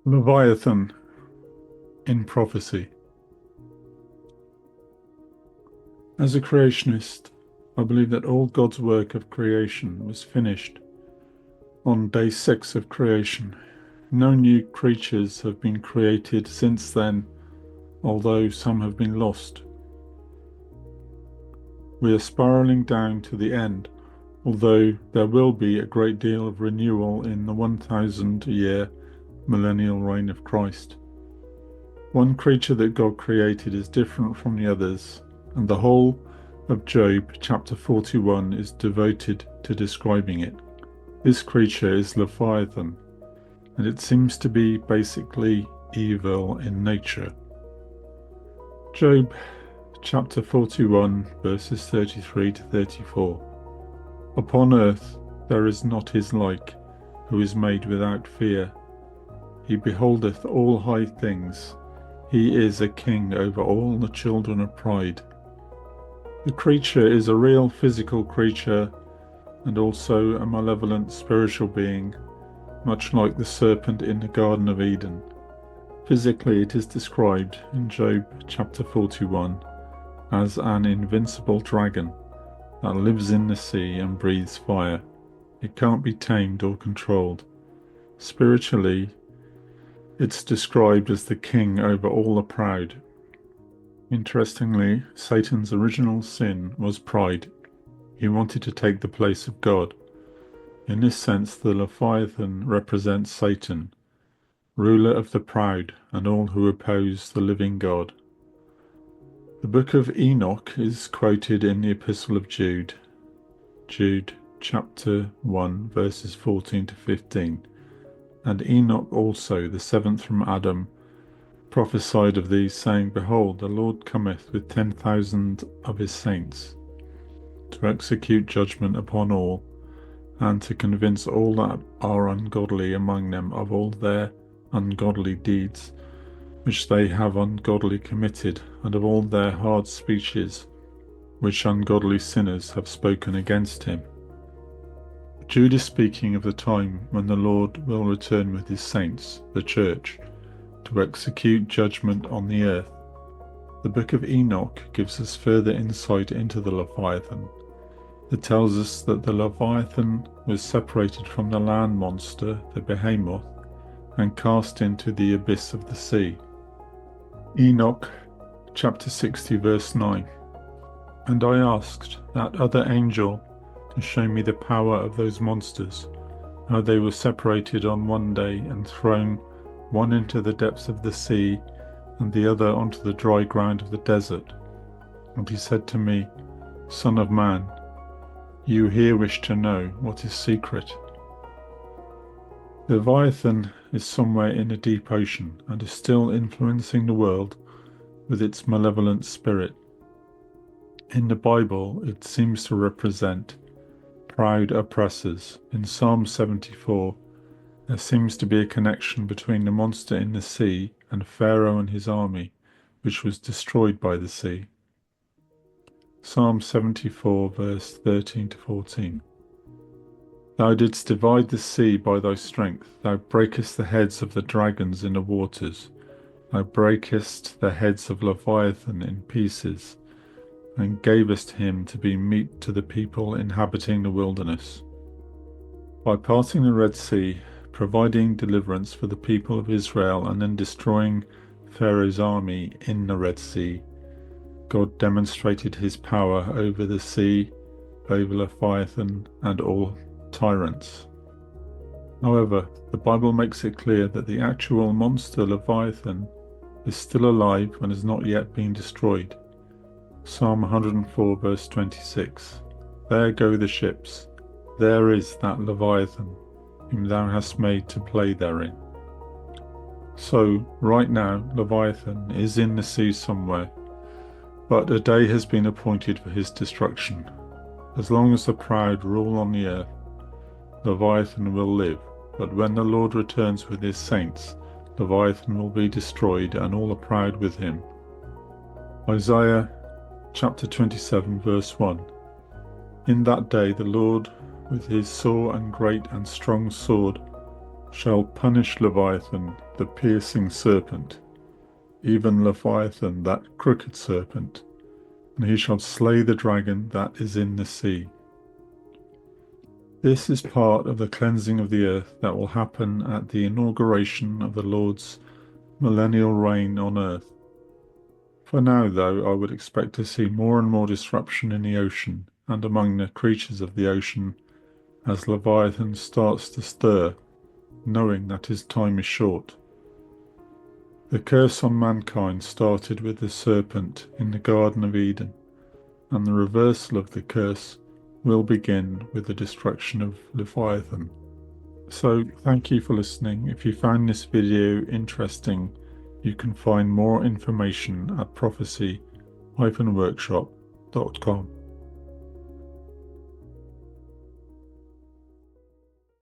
Leviathan in prophecy. As a creationist, I believe that all God's work of creation was finished on day 6 of creation. No new creatures have been created since then, although some have been lost. We are spiraling down to the end, although there will be a great deal of renewal in the 1,000-year millennial reign of Christ. One creature that God created is different from the others, and the whole of Job chapter 41 is devoted to describing it. This creature is Leviathan, and it seems to be basically evil in nature. Job chapter 41 verses 33 to 34. Upon earth there is not his like, who is made without fear. He beholdeth all high things. He is a king over all the children of pride. The creature is a real physical creature and also a malevolent spiritual being, much like the serpent in the Garden of Eden. Physically, it is described in Job chapter 41 as an invincible dragon that lives in the sea and breathes fire. It can't be tamed or controlled. Spiritually, it's described as the king over all the proud. Interestingly, Satan's original sin was pride. He wanted to take the place of God. In this sense, the Leviathan represents Satan, ruler of the proud and all who oppose the living God. The book of Enoch is quoted in the Epistle of Jude. Jude chapter 1 verses 14 to 15. And Enoch also, the seventh from Adam, prophesied of these, saying, Behold, the Lord cometh with 10,000 of his saints, to execute judgment upon all, and to convince all that are ungodly among them of all their ungodly deeds, which they have ungodly committed, and of all their hard speeches, which ungodly sinners have spoken against him. Jude is speaking of the time when the Lord will return with his saints, the church, to execute judgment on the earth. The book of Enoch gives us further insight into the Leviathan. It tells us that the Leviathan was separated from the land monster, the behemoth, and cast into the abyss of the sea. Enoch chapter 60 verse 9. And I asked that other angel to show me the power of those monsters, how they were separated on one day and thrown, one into the depths of the sea, and the other onto the dry ground of the desert. And he said to me, Son of man, you here wish to know what is secret. Leviathan is somewhere in a deep ocean and is still influencing the world with its malevolent spirit. In the Bible, it seems to represent proud oppressors. In Psalm 74, there seems to be a connection between the monster in the sea and Pharaoh and his army, which was destroyed by the sea. Psalm 74 verse 13 to 14. Thou didst divide the sea by thy strength, thou breakest the heads of the dragons in the waters, thou breakest the heads of Leviathan in pieces, and gavest him to be meat to the people inhabiting the wilderness. By parting the Red Sea, providing deliverance for the people of Israel, and then destroying Pharaoh's army in the Red Sea, God demonstrated his power over the sea, over Leviathan, and all tyrants. However, the Bible makes it clear that the actual monster Leviathan is still alive and has not yet been destroyed. Psalm 104 verse 26. There go the ships, there is that Leviathan, whom thou hast made to play therein. So, right now, Leviathan is in the sea somewhere, but a day has been appointed for his destruction. As long as the proud rule on the earth, Leviathan will live, but when the Lord returns with his saints, Leviathan will be destroyed, and all the proud with him. Isaiah chapter 27 verse 1. In that day the Lord with his sore and great and strong sword shall punish Leviathan, the piercing serpent, even Leviathan, that crooked serpent, and he shall slay the dragon that is in the sea. This is part of the cleansing of the earth that will happen at the inauguration of the Lord's millennial reign on earth. For now, though, I would expect to see more and more disruption in the ocean and among the creatures of the ocean as Leviathan starts to stir, knowing that his time is short. The curse on mankind started with the serpent in the Garden of Eden, and the reversal of the curse will begin with the destruction of Leviathan. So, thank you for listening. If you found this video interesting, you can find more information at prophecy-workshop.com.